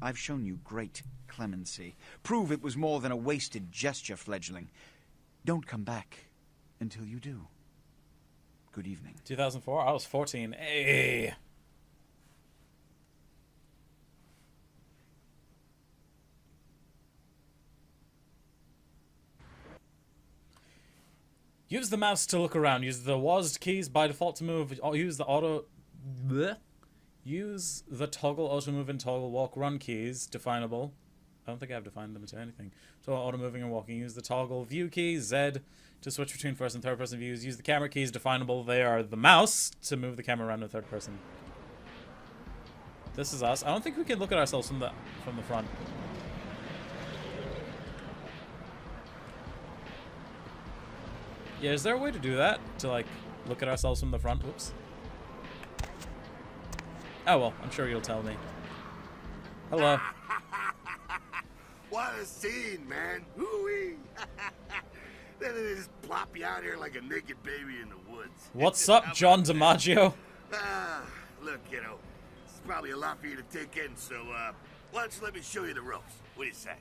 I've shown you great clemency. Prove it was more than a wasted gesture, fledgling. Don't come back until you do. Good evening. 2004? I was 14. Hey! Use the mouse to look around. Use the WASD keys by default to move. Use the auto... Bleh. Use the toggle, auto move, and toggle walk run keys. Definable. I don't think I have defined them to anything. So auto moving and walking. Use the toggle view key, Z, to switch between first and third person views. Use the camera keys. Definable. They are the mouse to move the camera around to third person. This is us. I don't think we can look at ourselves from the front. Yeah, is there a way to do that? To, like, look at ourselves from the front? Whoops. Oh, well, I'm sure you'll tell me. Hello. What a scene, man. Hoo-wee. Then they just plop you out here like a naked baby in the woods. What's up, John DiMaggio? Look, kiddo. It's probably a lot for you to take in, so, why don't you let me show you the ropes? What do you say?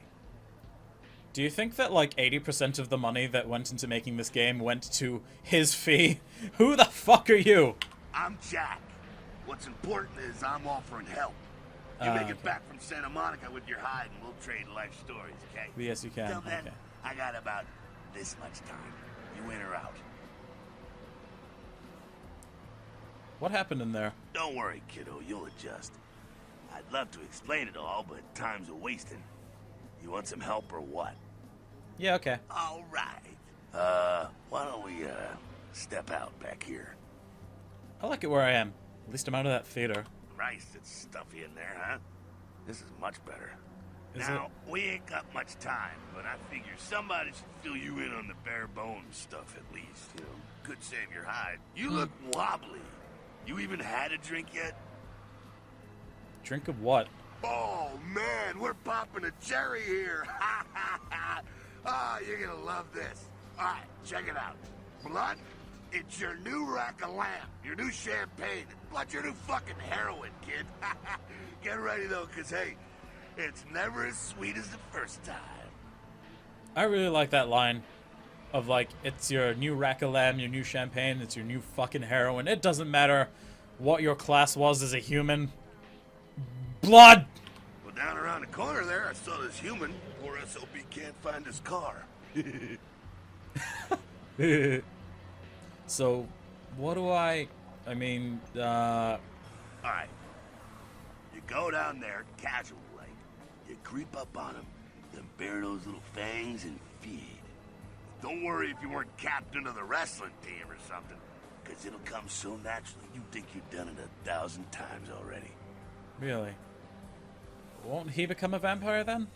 Do you think that, like, 80% of the money that went into making this game went to his fee? Who the fuck are you? I'm Jack. What's important is I'm offering help. You make it back from Santa Monica with your hide and we'll trade life stories, okay? Yes, you can. Till then, okay. I got about this much time. You in or out? What happened in there? Don't worry, kiddo. You'll adjust. I'd love to explain it all, but time's a-wasting. You want some help or what? Yeah, okay. All right. Why don't we, step out back here? I like it where I am. At least I'm out of that theater. Christ, it's stuffy in there, huh? This is much better. Is now, we ain't got much time, but I figure somebody should fill you in on the bare bones stuff at least, you know? Could save your hide. You look wobbly. You even had a drink yet? Drink of what? Oh, man, we're popping a cherry here. You're gonna love this. All right, check it out. Blood, it's your new rack of lamb, your new champagne. Blood, your new fucking heroin, kid. Get ready, though, because, hey, it's never as sweet as the first time. I really like that line of, like, it's your new rack of lamb, your new champagne, it's your new fucking heroin. It doesn't matter what your class was as a human. Blood! Well, down around the corner there, I saw this human. Poor SOB can't find his car. So, what do I mean, Alright. You go down there, casual like. You creep up on him, then bare those little fangs and feed. Don't worry if you weren't captain of the wrestling team or something, because it'll come so naturally you think you've done it 1,000 times already. Really? Won't he become a vampire then?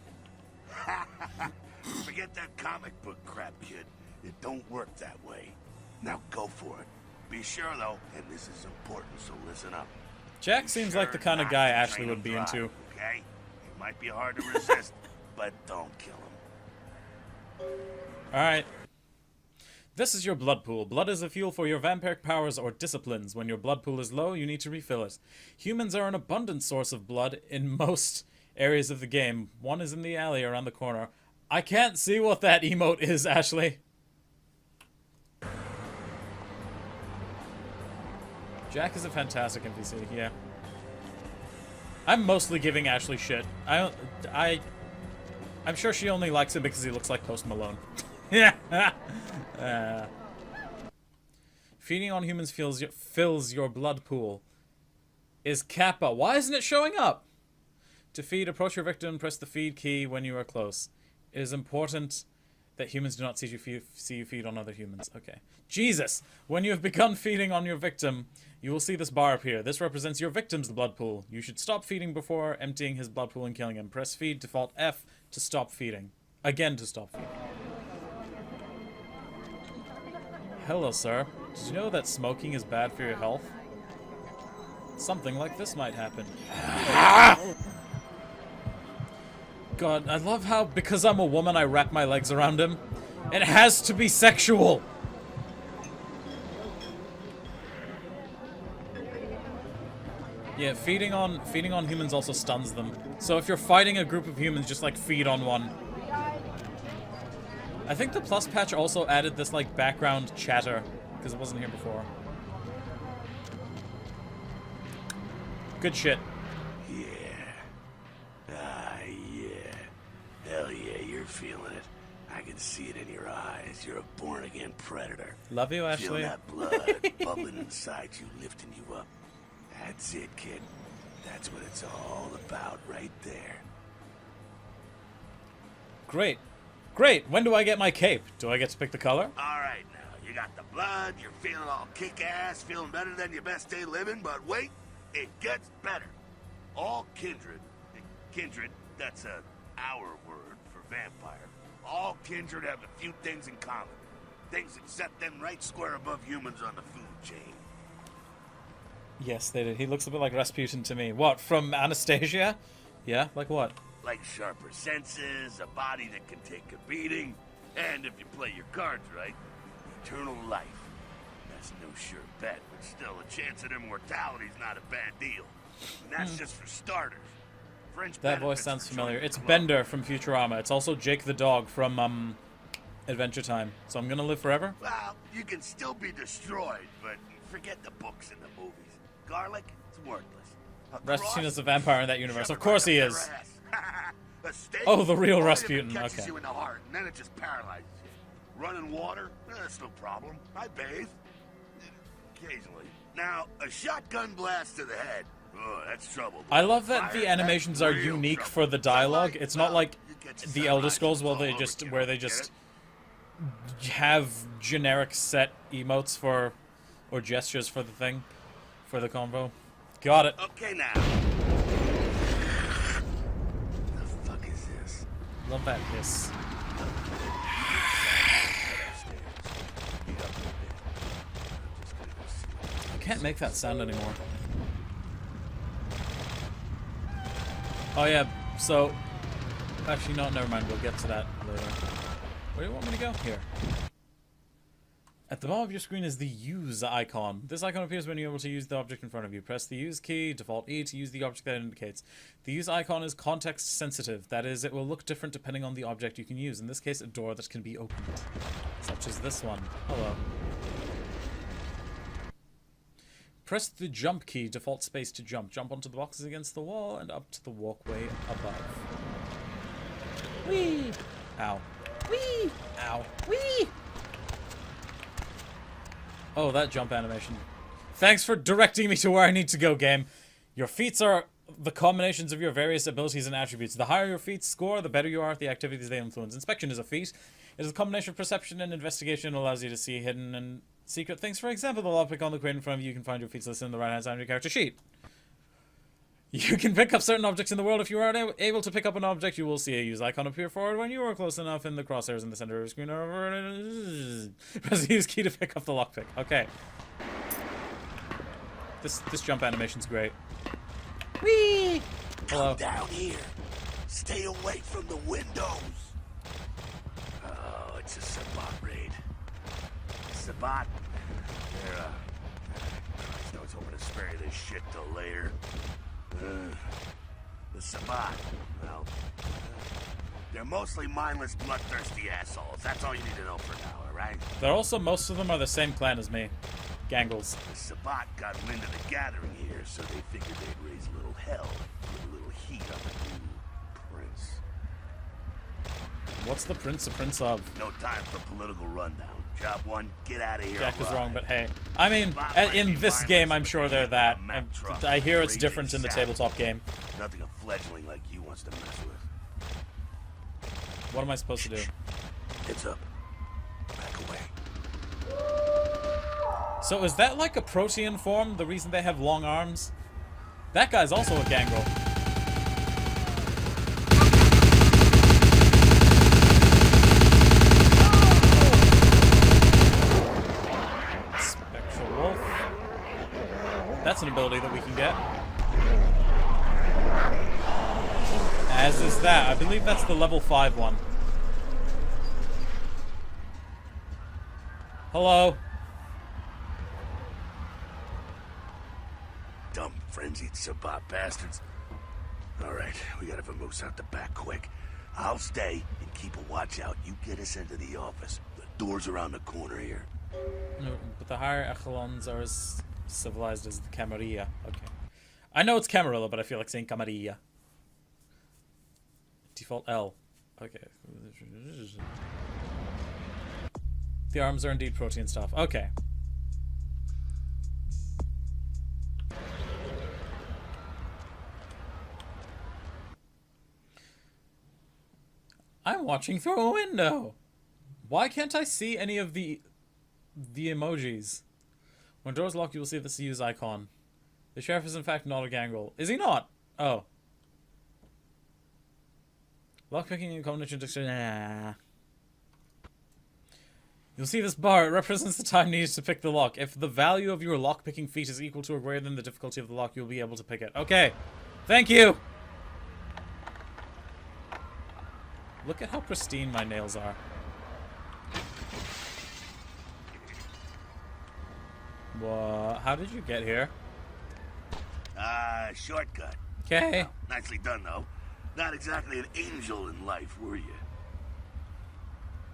Forget that comic book crap, kid. It don't work that way. Now go for it. Be sure, though, and this is important, so listen up. Jack seems like the kind of guy Ashley would be into. Okay? It might be hard to resist, but don't kill him. Alright. This is your blood pool. Blood is a fuel for your vampiric powers or disciplines. When your blood pool is low, you need to refill it. Humans are an abundant source of blood in most areas of the game. One is in the alley around the corner. I can't see what that emote is, Ashley. Jack is a fantastic NPC, yeah. I'm mostly giving Ashley shit. I'm sure she only likes him because he looks like Post Malone. Yeah. Feeding on humans fills your blood pool. Is Kappa. Why isn't it showing up? To feed, approach your victim, press the feed key when you are close. It is important that humans do not see you feed on other humans. Okay. Jesus! When you have begun feeding on your victim, you will see this bar appear. This represents your victim's blood pool. You should stop feeding before emptying his blood pool and killing him. Press feed, default F to stop feeding. Again to stop feeding. Hello, sir. Did you know that smoking is bad for your health? Something like this might happen. God, I love how, because I'm a woman, I wrap my legs around him. It has to be sexual! Yeah, feeding on humans also stuns them. So if you're fighting a group of humans, just like feed on one. I think the plus patch also added this like background chatter because it wasn't here before. Good shit. Yeah. Ah, yeah. Hell yeah, you're feeling it. I can see it in your eyes. You're a born-again predator. Love you, Ashley. Feel that blood bubbling inside you, lifting you up. That's it, kid. That's what it's all about right there. Great. Great. When do I get my cape? Do I get to pick the color? All right, now, you got the blood, you're feeling all kick-ass, feeling better than your best day living, but wait, it gets better. All kindred, that's our word for vampire. All kindred have a few things in common. Things that set them right square above humans on the food chain. Yes, they did. He looks a bit like Rasputin to me. What, from Anastasia? Yeah, like what? Like sharper senses, a body that can take a beating, and if you play your cards right, eternal life. That's no sure bet, but still, a chance at immortality's not a bad deal. And that's just for starters. French That voice sounds familiar. It's Bender from Futurama. It's also Jake the dog from, Adventure Time. So I'm gonna live forever? Well, you can still be destroyed, but forget the books and the movies. Garlic, it's worthless. Rasputin is a vampire in that universe. Of course he is. Steak, Oh, the real only if it Rasputin. catches Okay. you in the heart, and then it just paralyzes you. Running water, that's no problem. I bathe. Occasionally. Now, a shotgun blast to the head. Oh, that's trouble. I love that Fire, the animations are real unique trouble. for the dialogue. Sunlight, It's not well, like you get the Elder sunrise Scrolls all where they over just again, have generic set emotes for or gestures for the thing for the combo. Got it. Okay, now. The fuck is this? Love that hiss. I can't make that sound anymore. Oh yeah, so actually no, never mind, we'll get to that later. Where do you want me to go? Here. At the bottom of your screen is the use icon. This icon appears when you're able to use the object in front of you. Press the use key, default E, to use the object that it indicates. The use icon is context sensitive. That is, it will look different depending on the object you can use. In this case, a door that can be opened. Such as this one. Hello. Press the jump key, default space to jump. Jump onto the boxes against the wall and up to the walkway above. Whee! Ow. Whee! Ow. Whee! Oh, that jump animation. Thanks for directing me to where I need to go, game. Your feats are the combinations of your various abilities and attributes. The higher your feats score, the better you are at the activities they influence. Inspection is a feat. It is a combination of perception and investigation. It allows you to see hidden and secret things. For example, the lockpick on the crate in front of you. You can find your feats listed in the right-hand side of your character sheet. You can pick up certain objects in the world. If you are able to pick up an object, you will see a use icon appear forward when you are close enough in the crosshairs in the center of the screen. Press the use key to pick up the lockpick. Okay. This jump animation's great. Whee! Hello. Come down here. Stay away from the windows. Oh, it's a Sabat raid. Sabat? They're, I was hoping to spare you this shit till later. The Sabat, well, they're mostly mindless, bloodthirsty assholes. That's all you need to know for now, alright? They're also, most of them are the same clan as me. Gangles. The Sabat got wind of the gathering here, so they figured they'd raise a little hell, put a little heat on the new prince. What's the prince a prince of? No time for political rundown. Job one, get out of here. Jack is alive. wrong, but hey. I mean, in this game, I'm sure they're that. I hear it's different in the tabletop game. Nothing a fledgling like you wants to mess with. What am I supposed to do? Heads up. Back away. So is that like a protean form, the reason they have long arms? That guy's also a gangrel. Spectral Wolf. That's an ability that we can get. As is that. I believe that's the level 5 one. Hello. Dumb Frenzied Sabat bastards. Alright, we gotta vamoose out the back quick. I'll stay and keep a watch out. You get us into the office. The door's around the corner here. No, but the higher echelons are as civilized as the Camarilla. Okay. I know it's Camarilla, but I feel like saying Camarilla. Default L. Okay. The arms are indeed protein stuff. Okay. I'm watching through a window. Why can't I see any of the emojis? When doors lock, you will see the use icon. The sheriff is in fact not a gangrel. Is he not? Oh. Lockpicking and combination dictionary. Nah. You'll see this bar. It represents the time needed to pick the lock. If the value of your lockpicking feat is equal to or greater than the difficulty of the lock, you'll be able to pick it. Okay. Thank you. Look at how pristine my nails are. What? How did you get here? Shortcut. Okay. Well, nicely done, though. Not exactly an angel in life, were you?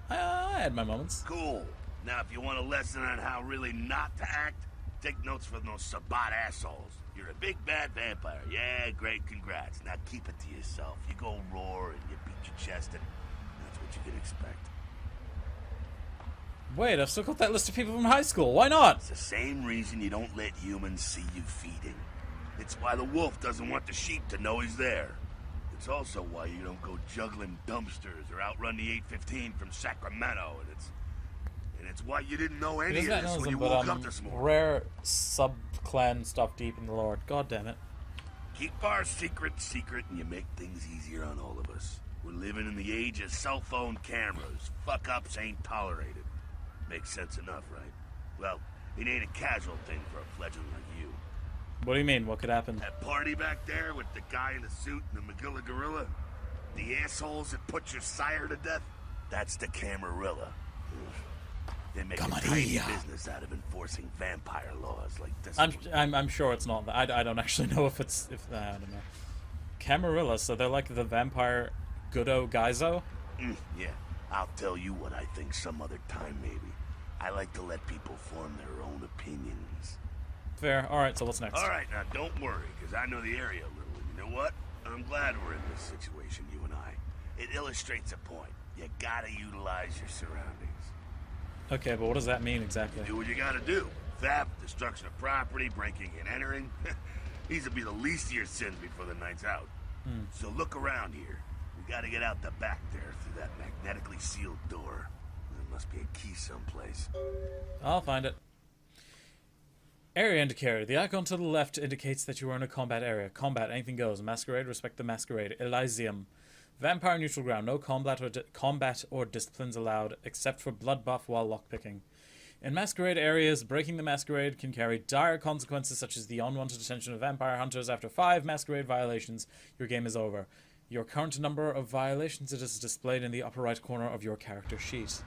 I had my moments. Cool. Now, if you want a lesson on how really not to act, take notes from those Sabat assholes. You're a big bad vampire. Yeah, great, congrats. Now keep it to yourself. You go roar and you beat your chest, and that's what you can expect. Wait, I've still got that list of people from high school. Why not? It's the same reason you don't let humans see you feeding. It's why the wolf doesn't want the sheep to know he's there. It's also why you don't go juggling dumpsters or outrun the 815 from Sacramento, and it's why you didn't know any of this when you woke up this morning. Rare sub-clan stuff deep in the lore. God damn it. Keep our secret, and you make things easier on all of us. We're living in the age of cell phone cameras. Fuck-ups ain't tolerated. Makes sense enough, right? Well, it ain't a casual thing for a fledgling like you. What do you mean? What could happen? That party back there with the guy in the suit and the Magilla gorilla? The assholes that put your sire to death? That's the Camarilla. They make a tiny business out of enforcing vampire laws like this. I'm sure it's not that. I don't actually know if it's I don't know. Camarilla, so they're like the vampire Goodo Gaizo? Yeah, I'll tell you what I think some other time maybe. I like to let people form their own opinions. Fair. Alright, so what's next? Alright, now don't worry, because I know the area a little. You know what? I'm glad we're in this situation, you and I. It illustrates a point. You gotta utilize your surroundings. Okay, but what does that mean exactly? Do what you gotta do. Theft, destruction of property, breaking and entering. These will be the least of your sins before the night's out. So look around here. We gotta get out the back there through that magnetically sealed door. There must be a key someplace. I'll find it. Area indicator. The icon to the left indicates that you are in a combat area. Combat, anything goes. Masquerade, respect the masquerade. Elysium. Vampire neutral ground. No combat or disciplines allowed, except for blood buff while lockpicking. In masquerade areas, breaking the masquerade can carry dire consequences such as the unwanted attention of vampire hunters. After 5 masquerade violations, your game is over. Your current number of violations is displayed in the upper right corner of your character sheet.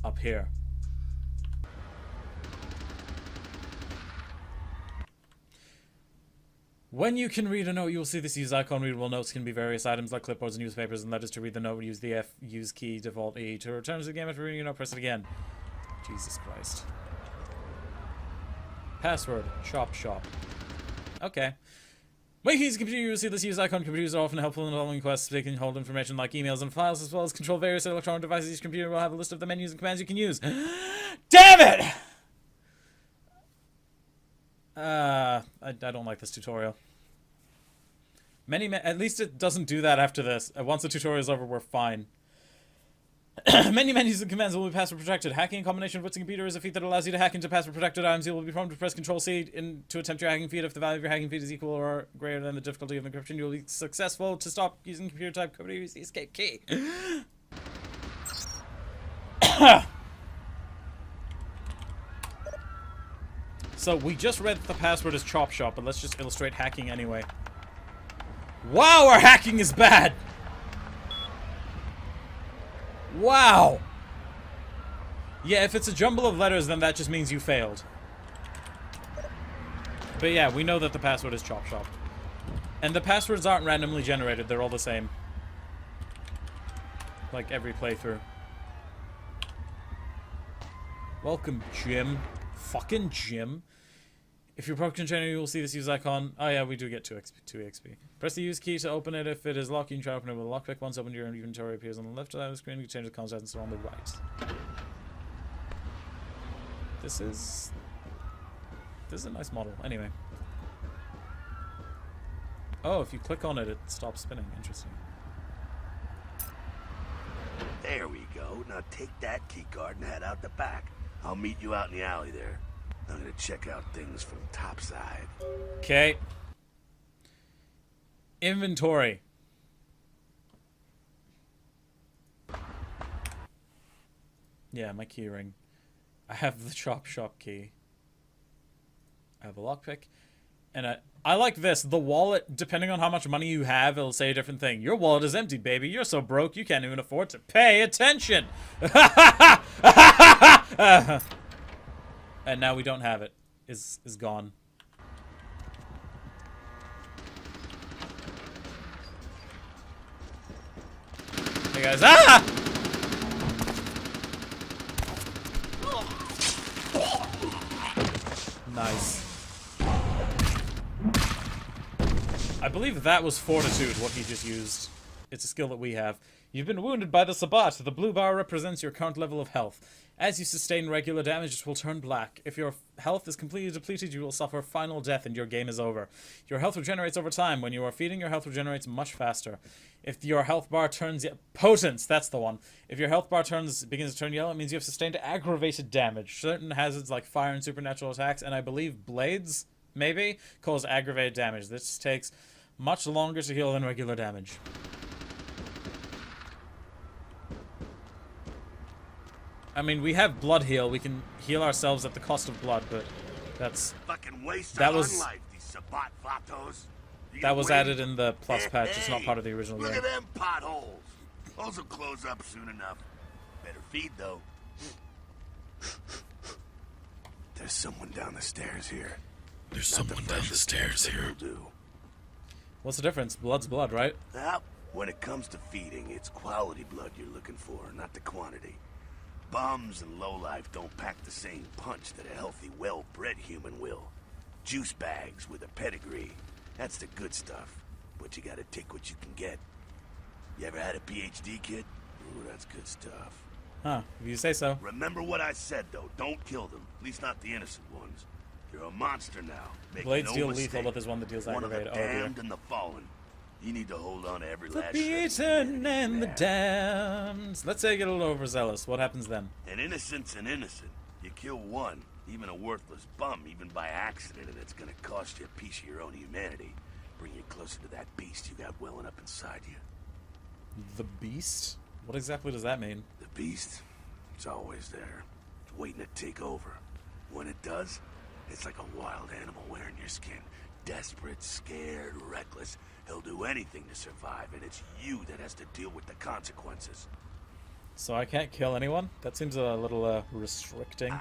Up here. When you can read a note, you will see this use icon. Readable notes can be various items like clipboards and newspapers and letters. To read the note, use the F use key, default E. To return to the game after reading a note, press it again. Jesus Christ. Password, shop. Okay. When you use a computer, you will see this use icon. Computers are often helpful in following quests. They can hold information like emails and files, as well as control various electronic devices. Each computer will have a list of the menus and commands you can use. Damn it! I don't like this tutorial. At least it doesn't do that after this. Once the tutorial is over, we're fine. Many menus and commands will be password protected. Hacking in combination with a computer is a feat that allows you to hack into password protected items. You will be prompted to press Control-C to attempt your hacking feat. If the value of your hacking feat is equal or greater than the difficulty of encryption, you will be successful. To stop using computer type code, use the escape key. So we just read that the password is Chop Shop, but let's just illustrate hacking anyway. Wow, our hacking is bad! Wow! Yeah, if it's a jumble of letters, then that just means you failed. But yeah, we know that the password is Chop Shop. And the passwords aren't randomly generated, they're all the same. Like every playthrough. Welcome, Jim. Fucking Jim. If you're Pokemon trainer, you will see this use icon. Oh yeah, we do get 2 XP. Press the use key to open it. If it is locked, you can try to open it with a lockpick. Once opened, your inventory appears on the left side of the screen. You can change the content on the right. This is a nice model. Anyway. Oh, if you click on it, it stops spinning. Interesting. There we go. Now take that keycard and head out the back. I'll meet you out in the alley there. I'm gonna check out things from topside. Okay. Inventory. Yeah, my key ring. I have the Chop Shop key. I have a lockpick. And I like this. The wallet, depending on how much money you have, it'll say a different thing. Your wallet is empty, baby. You're so broke you can't even afford to pay attention. And now we don't have it. Is gone. Hey guys, Nice. I believe that was Fortitude, what he just used. It's a skill that we have. You've been wounded by the Sabbat. The blue bar represents your current level of health. As you sustain regular damage, it will turn black. If your health is completely depleted, you will suffer final death and your game is over. Your health regenerates over time. When you are feeding, your health regenerates much faster. If your health bar turns... Potence, that's the one. If your health bar begins to turn yellow, it means you have sustained aggravated damage. Certain hazards like fire and supernatural attacks, and I believe blades, maybe, cause aggravated damage. This takes much longer to heal than regular damage. I mean, we have blood heal. We can heal ourselves at the cost of blood, but that's fucking waste that of was life, these Sabbat vatos. that was added in the plus patch. It's not part of the original Look game. at them potholes. Those will close up soon enough. Better feed though. There's someone down the stairs here. There's someone down the stairs here. What's the difference? Blood's blood, right? Well, when it comes to feeding, it's quality blood you're looking for, not the quantity. Bums and lowlife don't pack the same punch that a healthy, well-bred human will. Juice bags with a pedigree. That's the good stuff. But you gotta take what you can get. You ever had a PhD, kid? Ooh, that's good stuff. Huh, if you say so. Remember what I said, though. Don't kill them. At least not the innocent ones. You're a monster now. Make Blades no deal mistake. lethal, but there's one that deals One of the aggravated. Oh, dear. damned and the fallen. You need to hold on to every The last beaten and the damned. Let's say I get a little overzealous. What happens then? An innocent's an innocent. You kill one, even a worthless bum, even by accident, and it's gonna cost you a piece of your own humanity. Bring you closer to that beast you got welling up inside you. The beast? What exactly does that mean? The beast? It's always there. It's waiting to take over. When it does, it's like a wild animal wearing your skin. Desperate, scared, reckless. He'll do anything to survive, and it's you that has to deal with the consequences. So I can't kill anyone? That seems a little restricting.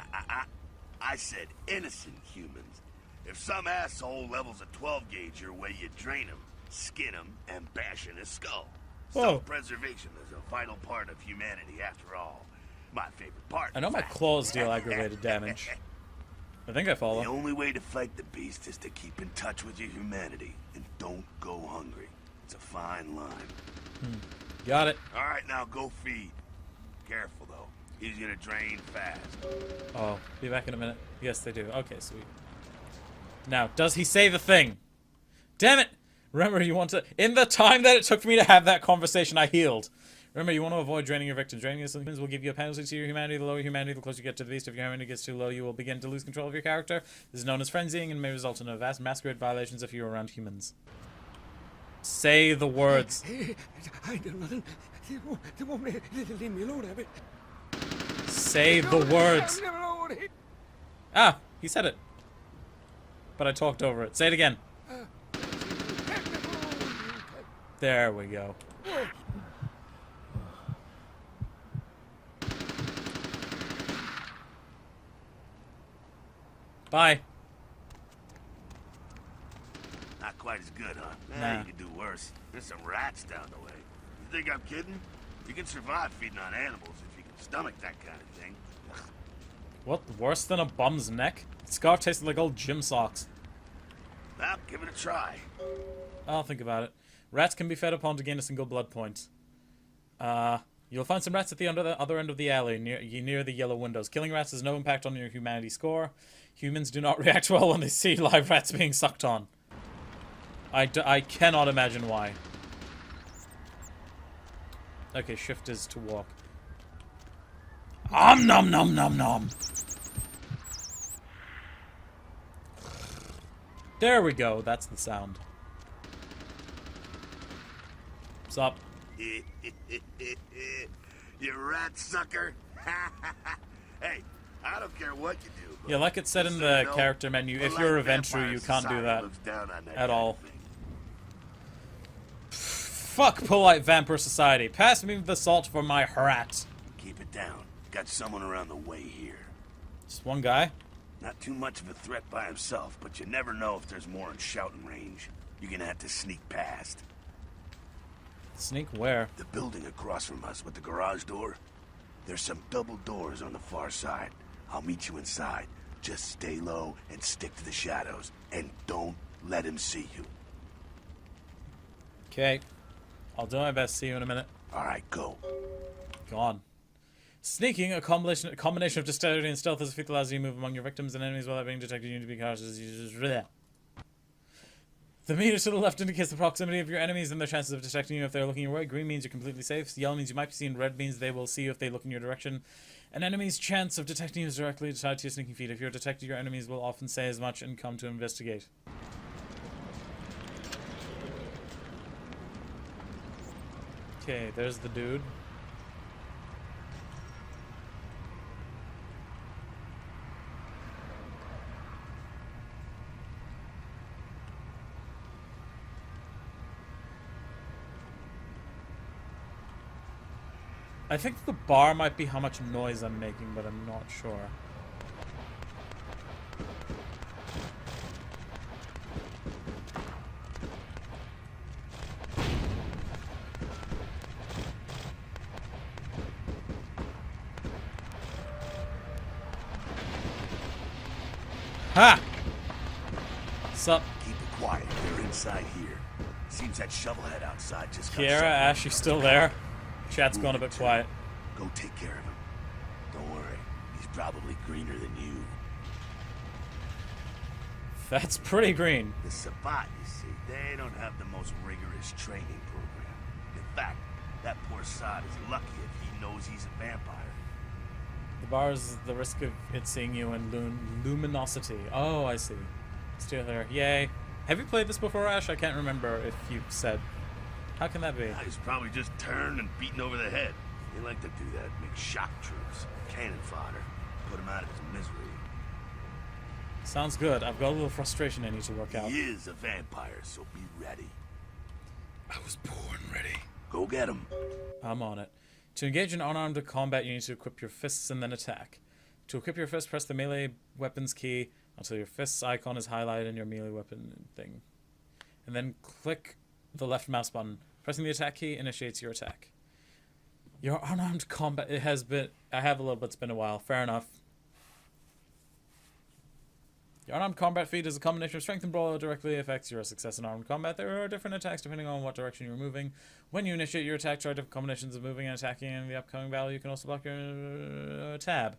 I said innocent humans. If some asshole levels a 12 gauge your way, you drain him, skin him, and bash in his skull. Whoa. Self-preservation is a vital part of humanity, after all. My favorite part. I know my claws deal aggravated damage. I think I follow. The only way to fight the beast is to keep in touch with your humanity, and don't go hungry. It's a fine line. Got it. All right, now go feed. Careful, though. He's gonna drain fast. Oh, be back in a minute. Yes, they do. Okay, sweet. Now, does he say the thing? Damn it! Remember, you want to... In the time that it took for me to have that conversation, I healed. Remember, you want to avoid draining your victims. Draining your victims will give you a penalty to your humanity. The lower your humanity, the closer you get to the beast. If your humanity gets too low, you will begin to lose control of your character. This is known as frenzying and may result in a vast masquerade violations if you're around humans. Say the words. Say the words. Ah, he said it. But I talked over it. Say it again. There we go. Bye. quite as good, huh? Nah. You could do worse. There's some rats down the way. You think I'm kidding? You can survive feeding on animals if you can stomach that kind of thing. What? Worse than a bum's neck? Scarf tasted like old gym socks. Well, give it a try. I'll think about it. Rats can be fed upon to gain a single blood point. You'll find some rats at the other end of the alley, near the yellow windows. Killing rats has no impact on your humanity score. Humans do not react well when they see live rats being sucked on. I cannot imagine why. Okay, shift is to walk. Nom nom nom nom. There we go. That's the sound. What's up? You rat sucker. Hey, I don't care what you do. Yeah, like it said in the character menu, if you're a Ventru, you can't do that at all. Fuck polite vampire society. Pass me the salt for my rat. Keep it down. Got someone around the way here. Just one guy? Not too much of a threat by himself, but you never know if there's more in shouting range. You're gonna have to sneak past. Sneak where? The building across from us with the garage door. There's some double doors on the far side. I'll meet you inside. Just stay low and stick to the shadows. And don't let him see you. Okay. I'll do my best. See you in a minute. Alright, go. Gone. Sneaking, a combination of dexterity and stealth, as a feat allows you to move among your victims and enemies without being detected. You need to be cautious. The meter to the left indicates the proximity of your enemies and their chances of detecting you if they're looking your way. Green means you're completely safe. Yellow means you might be seen. Red means they will see you if they look in your direction. An enemy's chance of detecting you is directly tied to your sneaking feat. If you're detected, your enemies will often say as much and come to investigate. Okay, there's the dude. I think the bar might be how much noise I'm making, but I'm not sure. Ha! Sup? Keep it quiet. They're inside here. Seems that shovelhead outside just got Kiara, shut. Ash, you still there? Chat's gone a bit quiet. Go take care of him. Don't worry. He's probably greener than you. That's pretty green. The Sabbat, you see, they don't have the most rigorous training program. In fact, that poor sod is lucky if he knows he's a vampire. The bar is the risk of it seeing you in luminosity. Oh, I see. Still there. Yay. Have you played this before, Ash? I can't remember if you said. How can that be? He's probably just turned and beaten over the head. They like to do that. Make shock troops. Cannon fodder. Put him out of his misery. Sounds good. I've got a little frustration I need to work out. He is a vampire, so be ready. I was born ready. Go get him. I'm on it. To engage in unarmed combat, you need to equip your fists and then attack. To equip your fist, press the melee weapons key until your fist's icon is highlighted in your melee weapon thing. And then click the left mouse button. Pressing the attack key initiates your attack. Your unarmed combat, it has been, I have a little bit, it's been a while. Fair enough. Your unarmed combat feat is a combination of strength and brawl that directly affects your success in armed combat. There are different attacks depending on what direction you're moving. When you initiate your attack, try different combinations of moving and attacking in the upcoming battle. You can also block your tab.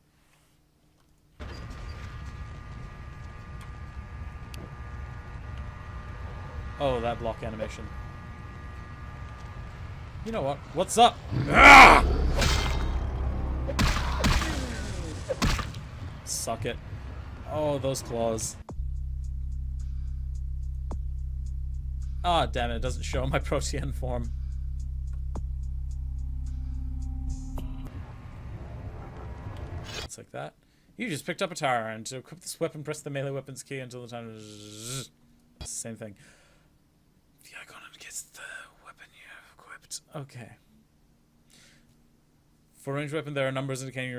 Oh, that block animation. You know what? What's up? Ah! Suck it. Oh, those claws. Ah, damn it. It doesn't show my Protean form. It's like that. You just picked up a tower, and to equip this weapon, press the melee weapons key until the time... Same thing. The icon indicates the weapon you have equipped. Okay. For ranged weapon, there are numbers indicating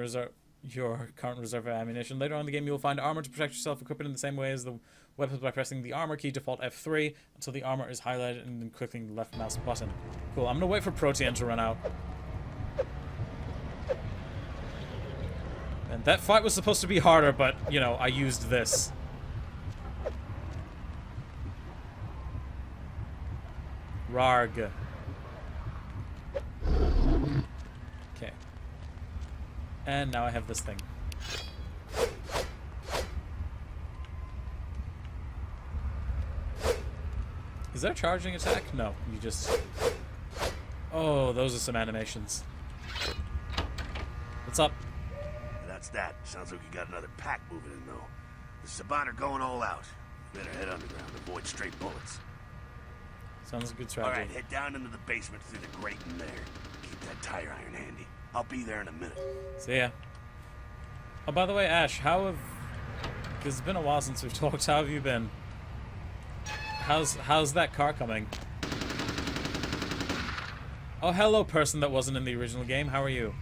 your current reserve of ammunition. Later on in the game, you will find armor to protect yourself, equip it in the same way as the weapons by pressing the armor key, default F3, until the armor is highlighted, and then clicking the left mouse button. Cool, I'm gonna wait for Protean to run out. And that fight was supposed to be harder, but, you know, I used this. Rarg. Okay. And now I have this thing. Is there a charging attack? No, you just... Oh, those are some animations. What's up? That's that. Sounds like you got another pack moving in, though. The Saban are going all out. Better head underground, avoid straight bullets. Sounds like a good strategy. Alright, head down into the basement through the grate in there. Keep that tire iron handy. I'll be there in a minute. See ya. Oh, by the way, Ash, how have... Because it's been a while since we've talked. How have you been? How's that car coming? Oh, hello, person that wasn't in the original game. How are you?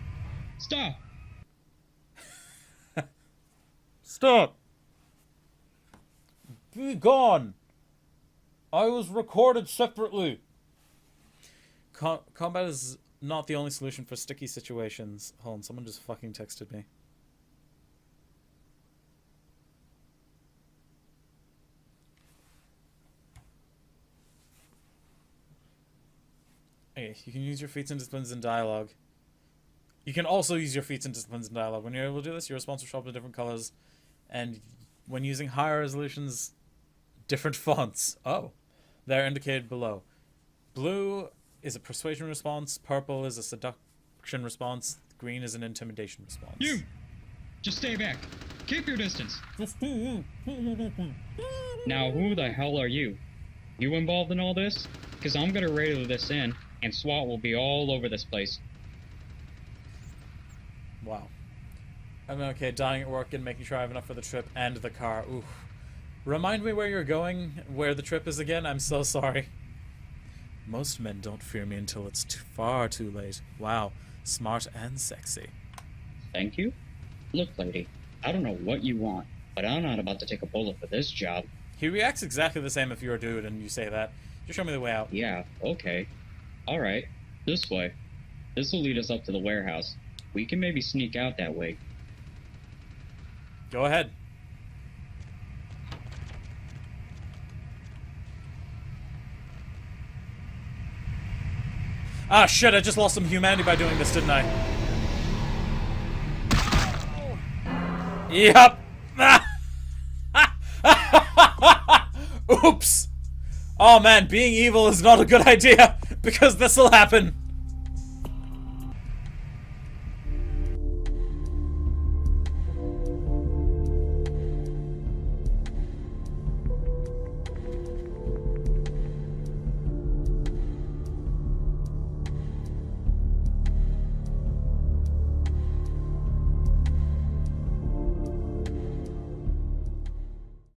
Stop! Stop! Be gone! I was recorded separately. Combat is not the only solution for sticky situations. Hold on, someone just fucking texted me. Okay, you can use your feats and disciplines in dialogue. You can also use your feats and disciplines in dialogue. When you're able to do this, your response will show up in different colors. And when using higher resolutions, different fonts. Oh. They're indicated below. Blue is a persuasion response. Purple is a seduction response. Green is an intimidation response. You! Just stay back. Keep your distance. Now, who the hell are you? You involved in all this? Because I'm gonna radio this in, and SWAT will be all over this place. Wow. I'm okay, dying at work and making sure I have enough for the trip and the car. Oof. Remind me where you're going, where the trip is again. I'm so sorry. Most men don't fear me until it's far too late. Wow. Smart and sexy. Thank you? Look, lady, I don't know what you want, but I'm not about to take a bullet for this job. He reacts exactly the same if you're a dude and you say that. Just show me the way out. Yeah, okay. Alright, this way. This will lead us up to the warehouse. We can maybe sneak out that way. Go ahead. Ah, shit, I just lost some humanity by doing this, didn't I? Yep. Oops. Oh man, being evil is not a good idea, because this'll happen.